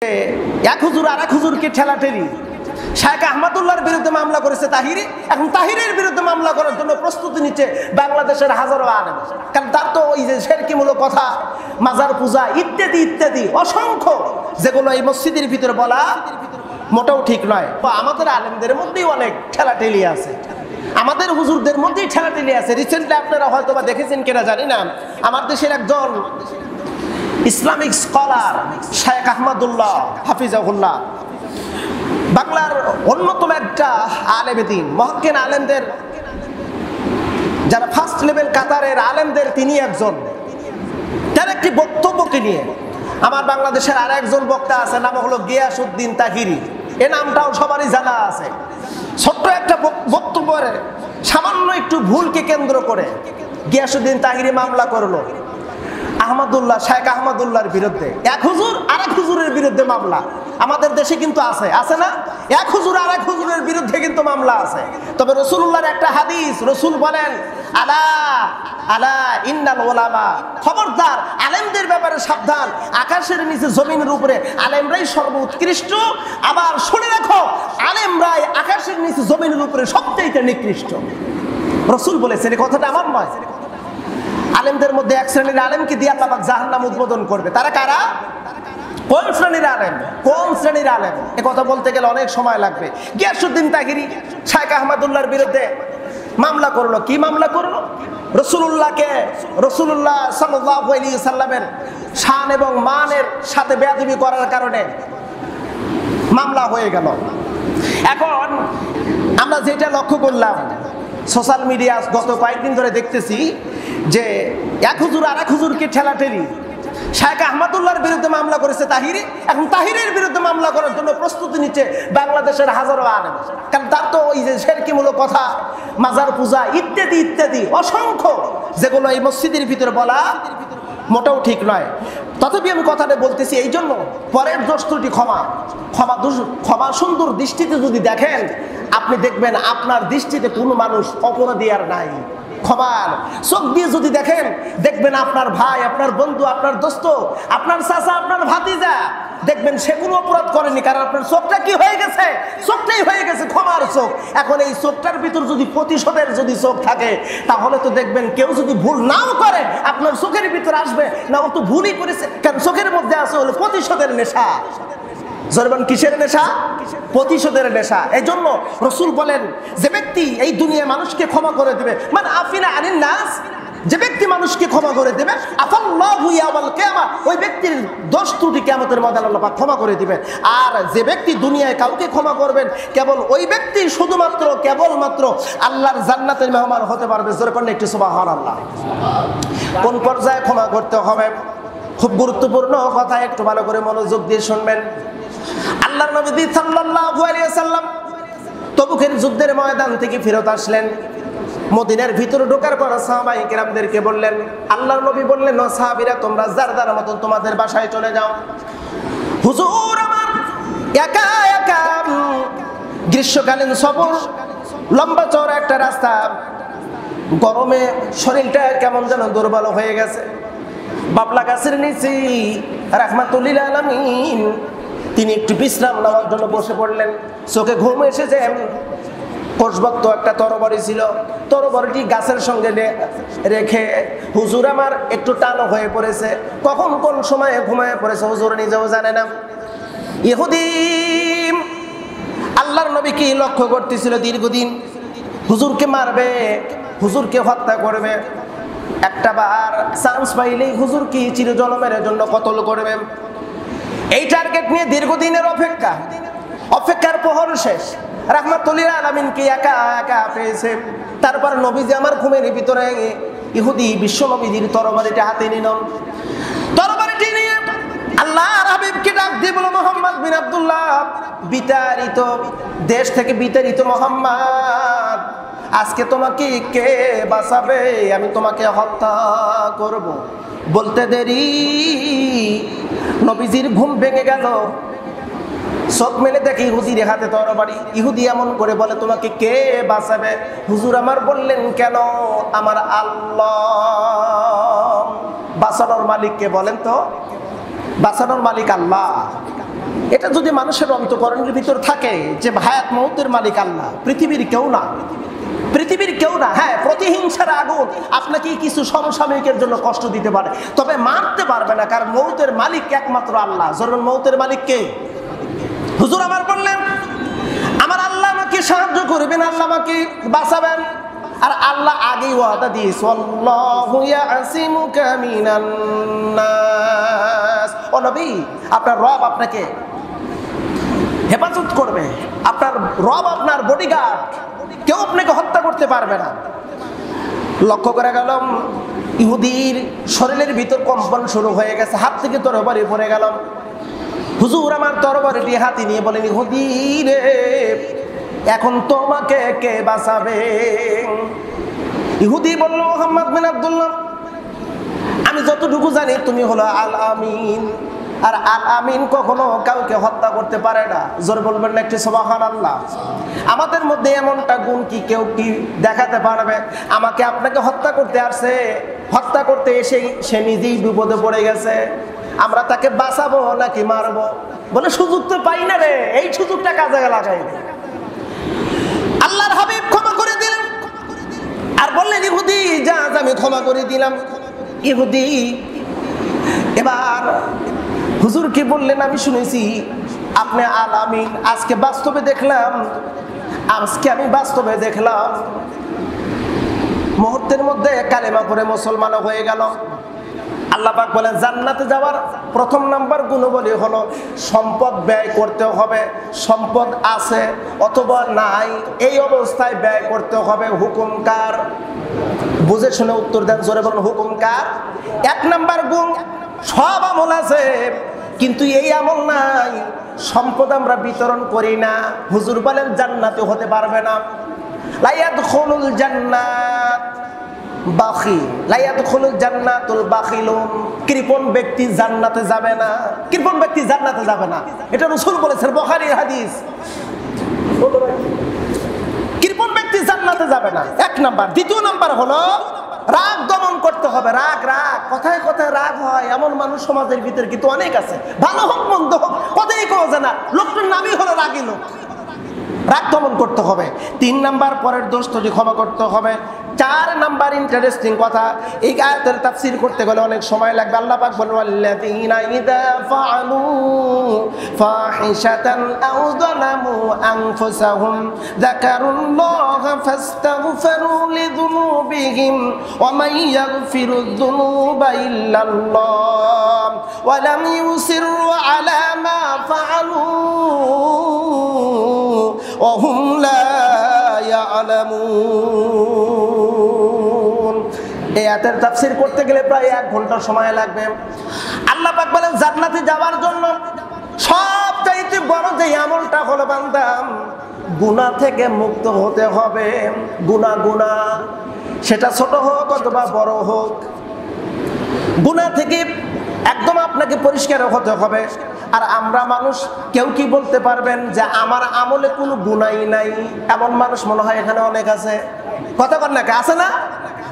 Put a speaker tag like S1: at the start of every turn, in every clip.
S1: এক হুজুর আর এক হুজুরকে ঠেলাঠেলি শায়েখ আহমদুল্লাহর বিরুদ্ধে মামলা করেছে তাহিরি। এখন তাহিরের বিরুদ্ধে মামলা করার জন্য প্রস্তুতি নিচ্ছে বাংলাদেশের হাজারো আলেম। কারণ তার তো ওই যে শিরকিমূলক কথা, মাজার পূজা ইত্যাদি ইত্যাদি অসংখ্য, যেগুলো এই মসজিদের ভিতরে বলা মোটেও ঠিক নয়। আমাদের আলেমদের মধ্যেই অনেক ঠেলাঠেলি আছে, আমাদের হুজুরদের মধ্যেই ঠেলাঠেলি আছে। রিসেন্টলি আপনারা হয়তো বা দেখেছেন কিনা জানি না, আমার দেশের একজন ইসলামিক স্কলার শায়েখ আহমদুল্লাহ হাফিজাহুল্লাহ, বাংলার অন্যতম একটা আলেম দ্বীন, মুহাক্কিক আলেমদের যারা ফার্স্ট লেভেল কাতারের আলেমদের তিনি একজন। তার একটি বক্তব্যকে নিয়ে আমার বাংলাদেশের আর একজন বক্তা আছে, নাম হলো গিয়াসউদ্দিন তাহিরি। এ নামটাও সবারই জানা আছে। ছোট্ট একটা বক্তব্যের সামান্য একটু ভুলকে কেন্দ্র করে গিয়াসউদ্দিন তাহিরি মামলা করলো আহমদুল্লাহ, শায়েখ আহমদুল্লাহর বিরুদ্ধে। এক হুজুর আর এক হুজুরের বিরুদ্ধে মামলা আমাদের দেশে কিন্তু আছে না? এক হুজুর আর এক হুজুরের বিরুদ্ধে কিন্তু মামলা আছে। তবে রাসূলুল্লাহর একটা হাদিস, রাসূল বলেন আলা আলা ইন্নাল উলামা, খবরদার আলেমদের ব্যাপারে সাবধান, আকাশের নিচে জমিনের উপরে আলেমরাই সর্বোৎকৃষ্ট। আবার শুনে রাখো, আলেমরাই আকাশের নিচে জমিনের উপরে সবচেয়ে নিকৃষ্ট। রাসূল বলেছেন, এই কথাটা আমার নয়। আলেমদের মধ্যে এক শ্রেণীর আলেমকে দিয়ে আল্লাহ পাক জাহান্নাম উদ্বোধন করবে। তারা কারা? কোন শ্রেণীর আলেম? কোন শ্রেণীর আলেম? এ কথা বলতে গেলে অনেক সময় লাগবে। গিয়াসউদ্দিন তাহিরি শায়েখ আহমদুল্লাহর বিরুদ্ধে মামলা করলো। কি মামলা করলো? রাসূলুল্লাহ সাল্লাল্লাহু আলাইহি সাল্লামের শান এবং মানের সাথে বেয়াদবি করার কারণে মামলা হয়ে গেল। এখন আমরা যেটা লক্ষ্য করলাম, সোশ্যাল মিডিয়া গত কয়েকদিন ধরে দেখতেছি যে এক হুজুর আর এক হুজুরকে ঠেলাঠেলি শায়েখ আহমদুল্লাহর বিরুদ্ধে মামলা করেছে তাহিরি। এখন তাহিরের বিরুদ্ধে মামলা করার জন্য প্রস্তুতি নিচ্ছে বাংলাদেশের হাজারো আলেম। কারণ তার তো ওই যে শিরকিমূলক কথা, মাজার পূজা ইত্যাদি ইত্যাদি অসংখ্য, যেগুলো এই মসজিদের ভিতরে বলা মোটেও ঠিক নয়। তথাপি আমি কথাটা বলতেছি এই জন্য, পরের দোষ ত্রুটি ক্ষমা সুন্দর দৃষ্টিতে যদি দেখেন, আপনি দেখবেন আপনার দৃষ্টিতে কোনো মানুষ অপরাধী আর নাই। ক্ষমার চোখ দিয়ে যদি দেখেন, দেখবেন আপনার ভাই, আপনার বন্ধু, আপনার দোস্ত, আপনার চাচা, আপনার ভাতিজা, দেখবেন সে কোনো অপরাধ করেনি। কারণ আপনার চোখটা কি হয়ে গেছে? চোখটাই হয়ে গেছে ক্ষমার চোখ। এখন এই চোখটার ভিতর যদি প্রতিশোধের যদি চোখ থাকে, তাহলে তো দেখবেন কেউ যদি ভুল নাও করে, আপনার চোখের ভিতর আসবে না ও তো ভুলই করেছে। কারণ চোখের মধ্যে আছে হলো প্রতিশোধের নেশা। জরবান কিসের নেশা? প্রতিশোধের নেশা। এই জন্য রাসূল বলেন, যে ব্যক্তি এই দুনিয়ায় মানুষকে ক্ষমা করে দেবে, মানে আফিনা আনিন নাস, যে ব্যক্তি মানুষকে ক্ষমা করে দেবে, আফাল্লাহু ইয়াউমাল কিয়ামা, ওই ব্যক্তির দোষ ত্রুটি কিয়ামতের ময়দানে আল্লাহ পাক ক্ষমা করে দিবেন। আর যে ব্যক্তি দুনিয়ায় কাউকে ক্ষমা করবেন, কেবল ওই ব্যক্তি শুধুমাত্র কেবলমাত্র আল্লাহর জান্নাতের মেহমান হতে পারবে। জোরে করলে একটু সুবহানাল্লাহ। কোন পর্যায়ে ক্ষমা করতে হবে? খুব গুরুত্বপূর্ণ কথা, একটু ভালো করে মনোযোগ দিয়ে শুনবেন। আল্লাহর নবী সাল্লাল্লাহু আলাইহি ওয়াসাল্লাম তবুকের যুদ্ধের ময়দান থেকে ফেরত আসলেন। মদিনার ভিতরে ঢোকার পর সাহাবায়ে কেরামদেরকে বললেন, আল্লাহর নবী বললেন, ও সাহাবীরা, তোমরা যার যার মতন তোমাদের বাসায় চলে যাও। হুজুর আমার একা একা গ্রীষ্মকালীন সফর, লম্বা চওড়া একটা রাস্তা, গরমে শরীরটা কেমন যেন দুর্বল হয়ে গেছে। বাবলা গাছের নিচে রাহমাতুল লিল আলামিন তিনি একটু বিশ্রাম নেওয়ার জন্য বসে পড়লেন। চোখে ঘুম এসেছে। কোষবক্ত একটা তরবারি ছিল, তরবারিটি গাছের সঙ্গে রেখে হুজুর আমার একটু টানো হয়ে পড়েছে। কখন কোন সময়ে ঘুমায় পড়েছে হুজুর নিজেও জানে না। ইহুদি আল্লাহর নবীকে লক্ষ্য করতেছিল দীর্ঘদিন, হুজুরকে মারবে, হুজুরকে হত্যা করবে, একটা বার চান্স পাইলেই হুজুরকে চিরজনমের জন্য কতল করবে। এই টার্গেট নিয়ে দীর্ঘদিনের অপেক্ষার প্রহর শেষ। রাহমাতুল লিল আলামিনকে একা একা পেয়েছে। তারপর নবীজি আমার ঘুমের ভিতরে ইহুদি বিশ্ব নবীজির তরবারিটা হাতে নিল। তরবারিটি নিয়ে আল্লাহর হাবিবকে ডাক দিয়ে বলল, মুহাম্মদ বিন আব্দুল্লাহ, বিতাড়িত দেশ থেকে বিতাড়িত মুহাম্মদ, আজকে তোমাকে কে বাঁচাবে? আমি তোমাকে হত্যা করব। বলতে দেরি নবীজির ঘুম ভেঙে গেল। চোখ মেলে দেখি ইহুদির হাতে তরবারি। ইহুদি এমন করে বলে, তোমাকে কে বাঁচাবে? হুজুর আমার বললেন, কেন? আমার আল্লাহ। বাঁচানোর মালিক কে বলেন তো? বাঁচানোর মালিক আল্লাহ। এটা যদি মানুষের অন্তঃকরণের ভিতর থাকে যে হায়াত মউতের মালিক আল্লাহ, পৃথিবীর কেউ না, পৃথিবীর কেউ না। হ্যাঁ, প্রতিহিংসার আগুন আপনাকে কিছু সমসাময়িকের জন্য কষ্ট দিতে পারে, তবে মারতে পারবে না, কারণ মউতের মালিক একমাত্র আল্লাহ। জরুর মউতের মালিক কে? হুজুর আমার বললেন আমার আল্লাহ আমাকে সাহায্য করবেন, আল্লাহ আমাকে বাঁচাবেন। আর আল্লাহ আগেই ওয়াদা দিয়েছে, আল্লাহু ইয়াসিমুকা মিনান নাস। ও নবী, আপনার রব আপনাকে হেফাজত করবে, আপনার রব আপনার বডিগার্ড, কেউ আপনাকে হত্যা করতে পারবে না। লক্ষ্য করে গেলাম ইহুদির শরীরের ভিতর কম্পন শুরু হয়ে গেছে, হাত থেকে তরবারি পড়ে গেল। হুজুর আমার তরবারিটি হাতে নিয়ে বলেন, ইহুদি রে, এখন তোমাকে কে বাঁচাবে? ইহুদি বলল, মুহাম্মদ বিন আব্দুল্লাহ, আমি যতটুকু জানি তুমি হলো আল আমিন, আর আল আমিন কখনো কাউকে হত্যা করতে পারে না। জোর বলবেন না একটি সুবহানাল্লাহ। আমাদের মধ্যে এমনটা গুণ কি কেউ কি দেখাতে পারবে? আমাকে আপনাকে হত্যা করতে আসছে, হত্যা করতে এসে সে নিজেই বিপদে পড়ে গেছে, আমরা তাকে বাঁচাবো নাকি মারবো? বলে সুযোগ তো পাই না রে, এই সুযোগটা কাজে লাগাই। আল্লাহর হাবিব ক্ষমা করে দিলেন আর বললেন, ইহুদি যা, আমি ক্ষমা করে দিলাম। ইহুদি এবার হুজুর কি বললেন, আমি শুনেছি আপনি আল আমিন, আজকে বাস্তবে দেখলাম, আজকে আমি বাস্তবে দেখলাম। মুহূর্তের মধ্যে কালেমা পড়ে মুসলমান হয়ে গেল। আল্লাহ পাক বলেন, জান্নাতে যাওয়ার প্রথম নাম্বার গুণবলী হলো সম্পদ ব্যয় করতে হবে। সম্পদ আছে অথবা নাই, এই অবস্থায় ব্যয় করতে হবে। হুকুম কার? বুঝে শুনে উত্তর দেন, জোরে বলুন, হুকুম কার? এক নাম্বার গুণ, সব আমল আছে কিন্তু এই আমল নাই, সম্পদ আমরা বিতরণ করি না। হুজুর বলেন জান্নাতে হতে পারবে না। লা ইয়াদখুলুল জান্নাত বাখিল, লা ইয়াদখুলুল জান্নাতুল বাখিলুন, কৃপণ ব্যক্তি জান্নাতে যাবে না। কৃপণ ব্যক্তি জান্নাতে যাবে না, এটা রাসূল বলেছেন, বুখারীর হাদিস। কৃপণ ব্যক্তি জান্নাতে যাবে না, এক নাম্বার। দ্বিতীয় নাম্বার হলো রাগ দমন করতে হবে। রাগ রাগ কথায় কথায় রাগ হয় এমন মানুষ সমাজের ভিতরে কিন্তু অনেক আছে, ভালো হোক মন্দ হোক কথাই কওয়া যায় না, লোকটার নামই হলো রাগী লোক। রাগ দমন করতে হবে। 3 নাম্বার, পরের দোষ যদি ক্ষমা করতে হবে। 4 নাম্বার ইন্টারেস্টিং কথা, এই আয়াতের তাফসীর করতে গেলে অনেক সময় লাগবে। আল্লাহ পাক বলেন, ওয়াল্লাযীনা ইযা ফাআলু ফাহিশাতান আও যালামু আনফুসাহুম যাকারুল্লাহা ফাস্তাগফিরু লিযুনুবিহিম ওয়া মান ইয়াগফিরুয যুনুবা ইল্লাল্লাহ ওয়া লাম ইউসিরু আলা মা ফাআলু ওয়াহুম লা ইয়ালামুন। এই আয়াতের তাফসীর করতে গেলে প্রায় 1 ঘন্টা সময় লাগবে। আল্লাহ পাক বলেন, জান্নাতে যাওয়ার জন্য সবচাইতে বড় যে আমলটা হলো বান্দা, গুনাহ থেকে মুক্ত হতে হবে। গুনাহ সেটা ছোট হোক অথবা বড় হোক, গুনাহ থেকে একদম আপনাকে পরিষ্কার হতে হবে। আর আমরা মানুষ কেউ কি বলতে পারবেন যে আমার আমলে কোনো গুনাহই নাই? এমন মানুষ মনে হয় এখানে অনেক আছে, কথা বল নাকি? আছে না?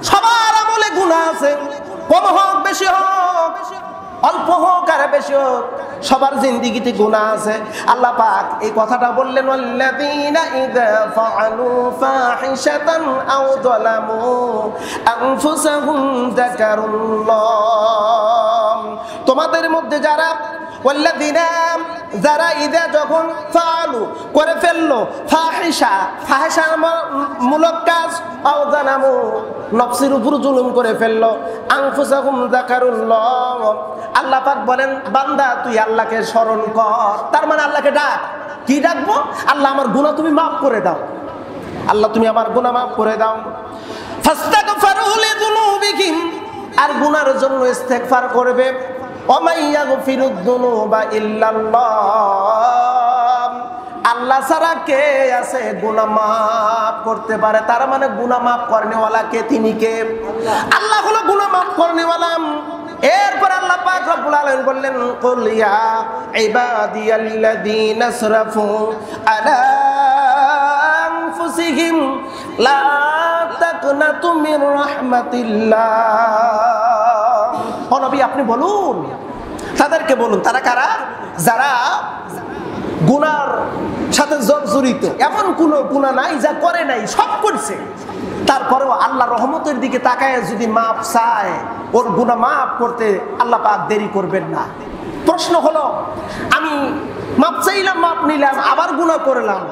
S1: সবার আমলে গুনাহ আছে, কম হোক বেশি হোক, অল্প হোক আর বেশি হোক, সবার জিন্দেগিতে গুনাহ আছে। আল্লাহ পাক এই কথাটা বললেন, ওয়াল্লাযীনা ইযা ফাআলু ফাহিশাতান আও যালামু আনফুসাহুম যাকারুল্লাহ। তোমাদের মধ্যে যারা, ওয়াল্লাযীনা যারা ইযা যখন ফাআলু করে ফেললো ফাহিশা মূলক কাজ, আও যালামু নফসের উপর জুলুম করে ফেললো, আনফুসাহুম যাকারুল্লাহ। আল্লাহ পাক বলেন, বান্দা তুই আল্লাহকে স্মরণ কর। তার মানে আল্লাহকে ডাক। কি ডাকবো? আল্লাহ আমার গুনাহ তুমি মাফ করে দাও, আল্লাহ তুমি আমার গুনাহ মাফ করে দাও। ফাস্তাগফিরু লিযুনুবিহিম, আর গুনার জন্য ইস্তেগফার করবে। ওয়া মান ইয়াগফিরুয যুনুবা ইল্লাল্লাহ, আল্লাহ ছাড়া কে আছে গুনাহ মাফ করতে পারে? তার মানে গুনাহ মাফ করনেওয়ালা কে? তিনি কে? আল্লাহ হলো গুনাহ মাফ করনেওয়ালা। এরপর আল্লাহ পাক রব্বুল আলামিন বললেন, কুল ইয়া ইবাদিয়াল্লাযীনা আসরাফু আলা আনফুসিহিম লা তাকনাতু মির রাহমাতিল্লাহ। ও নবী, আপনি বলুন, তাদেরকে বলুন। তারা কারা? যারা গুনার সাথে জর্জরিত, এমন কোনো গুনাহ নাই যা করে নাই, সব করছে। তারপরেও আল্লাহ রহমতের দিকে তাকায় যদি মাপ চায়, ওর গুনাহ মাফ করতে আল্লাহ পাক দেরি করবেন না। প্রশ্ন হলো, আমি মাপ চাইলাম, মাপ নিলাম, আবার গুনাহ করলাম,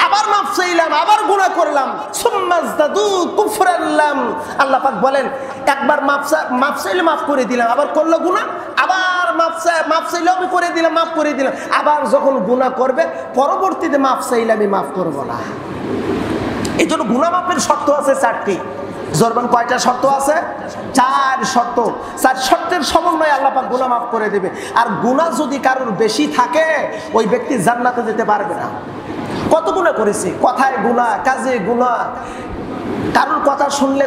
S1: আবার মাপ চাইলাম, আবার গুনাহ করলাম, সুম্মাজদাদু কুফরাল্লাম। আল্লাহ পাক বলেন, একবার মাপ চাইলে মাফ করে দিলাম, আবার করলো গুনাহ, আবার মাপ চাইলে আমি করে দিলাম, মাফ করে দিলাম, আবার যখন গুনাহ করবে পরবর্তীতে মাপ চাইলে আমি মাফ করব না। এই জন্য গুনাহ মাফের শর্ত আছে 4টি। জোরবান কয়টা শর্ত আছে? 4 শর্ত। 4 শর্তের সমন্বয়ে আল্লাহ পাক গুনাহ মাফ করে দেবে। আর গুনাহ যদি কারোর বেশি থাকে, ওই ব্যক্তি জান্নাতে যেতে পারবে না। কত গুনাহ করেছে, কথায় গুনাহ, কাজে গুনাহ, কারোর কথা শুনলে